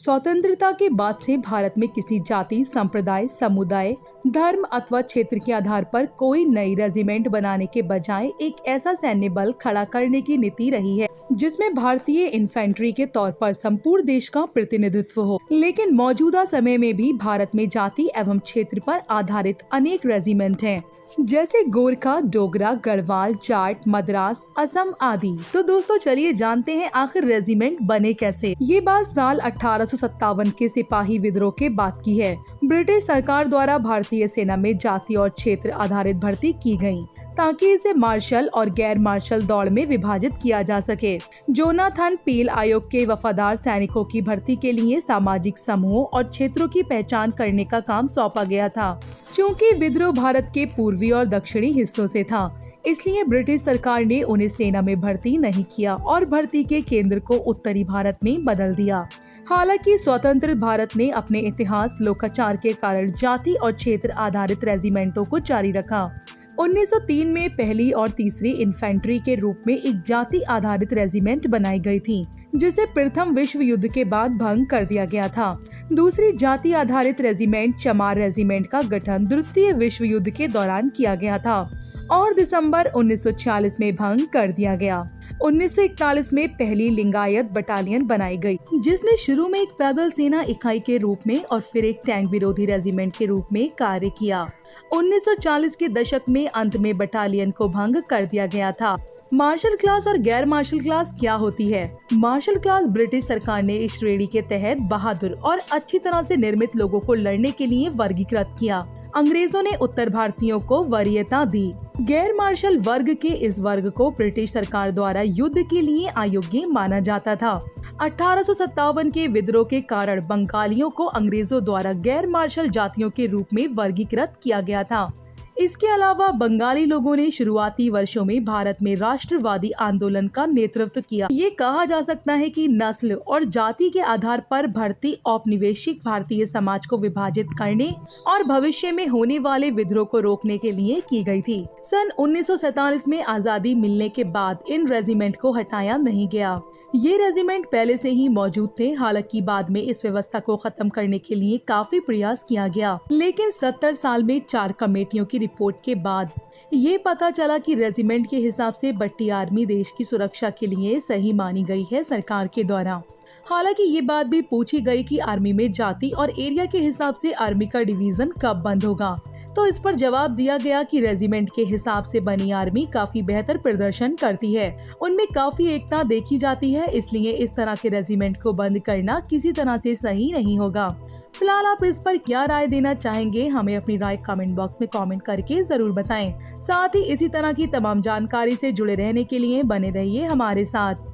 स्वतंत्रता के बाद से भारत में किसी जाति, संप्रदाय, समुदाय, धर्म अथवा क्षेत्र के आधार पर कोई नई रेजिमेंट बनाने के बजाय एक ऐसा सैन्य बल खड़ा करने की नीति रही है जिसमें भारतीय इन्फेंट्री के तौर पर संपूर्ण देश का प्रतिनिधित्व हो। लेकिन मौजूदा समय में भी भारत में जाति एवं क्षेत्र पर आधारित अनेक रेजिमेंट हैं, जैसे गोरखा, डोगरा, गढ़वाल, जाट, मद्रास, असम आदि। तो दोस्तों चलिए जानते हैं आखिर रेजिमेंट बने कैसे। ये बात साल 1857 के सिपाही विद्रोह के बाद की है। ब्रिटिश सरकार द्वारा भारतीय सेना में जाति और क्षेत्र आधारित भर्ती की गई ताकि इसे मार्शल और गैर मार्शल दौड़ में विभाजित किया जा सके। जोनाथन पील आयोग के वफादार सैनिकों की भर्ती के लिए सामाजिक समूहों और क्षेत्रों की पहचान करने का काम सौंपा गया था। चूँकि विद्रोह भारत के पूर्वी और दक्षिणी हिस्सों से था, इसलिए ब्रिटिश सरकार ने उन्हें सेना में भर्ती नहीं किया और भर्ती के केंद्र को उत्तरी भारत में बदल दिया। हालांकि स्वतंत्र भारत ने अपने इतिहास, लोकाचार के कारण जाति और क्षेत्र आधारित रेजिमेंटों को जारी रखा। 1903 में पहली और तीसरी इन्फेंट्री के रूप में एक जाति आधारित रेजिमेंट बनाई गई थी, जिसे प्रथम विश्व युद्ध के बाद भंग कर दिया गया था। दूसरी जाति आधारित रेजिमेंट चमार रेजिमेंट का गठन द्वितीय विश्व युद्ध के दौरान किया गया था और दिसंबर 1946 में भंग कर दिया गया। 1941 में पहली लिंगायत बटालियन बनाई गई, जिसने शुरू में एक पैदल सेना इकाई के रूप में और फिर एक टैंक विरोधी रेजिमेंट के रूप में कार्य किया। 1940 के दशक में अंत में बटालियन को भंग कर दिया गया था। मार्शल क्लास और गैर मार्शल क्लास क्या होती है? मार्शल क्लास ब्रिटिश सरकार ने इस श्रेणी के तहत बहादुर और अच्छी तरह से निर्मित लोगों को लड़ने के लिए वर्गीकृत किया। अंग्रेजों ने उत्तर भारतीयों को वरीयता दी। गैर मार्शल वर्ग के इस वर्ग को ब्रिटिश सरकार द्वारा युद्ध के लिए अयोग्य माना जाता था। 1857 के विद्रोह के कारण बंगालियों को अंग्रेजों द्वारा गैर मार्शल जातियों के रूप में वर्गीकृत किया गया था। इसके अलावा बंगाली लोगों ने शुरुआती वर्षों में भारत में राष्ट्रवादी आंदोलन का नेतृत्व किया। ये कहा जा सकता है कि नस्ल और जाति के आधार पर भर्ती औपनिवेशिक भारतीय समाज को विभाजित करने और भविष्य में होने वाले विद्रोह को रोकने के लिए की गई थी। सन 1947 में आजादी मिलने के बाद इन रेजिमेंट को हटाया नहीं गया। ये रेजिमेंट पहले से ही मौजूद थे। हालांकि बाद में इस व्यवस्था को खत्म करने के लिए काफी प्रयास किया गया, लेकिन 70 साल में 4 कमेटियों की रिपोर्ट के बाद ये पता चला कि रेजिमेंट के हिसाब से बट्टी आर्मी देश की सुरक्षा के लिए सही मानी गई है सरकार के द्वारा। हालांकि ये बात भी पूछी गई कि आर्मी में जाति और एरिया के हिसाब से आर्मी का डिवीजन कब बंद होगा, तो इस पर जवाब दिया गया कि रेजिमेंट के हिसाब से बनी आर्मी काफी बेहतर प्रदर्शन करती है, उनमें काफी एकता देखी जाती है, इसलिए इस तरह के रेजिमेंट को बंद करना किसी तरह से सही नहीं होगा। फिलहाल आप इस पर क्या राय देना चाहेंगे? हमें अपनी राय कमेंट बॉक्स में कमेंट करके जरूर बताएं। साथ ही इसी तरह की तमाम जानकारी से जुड़े रहने के लिए बने रहिए हमारे साथ।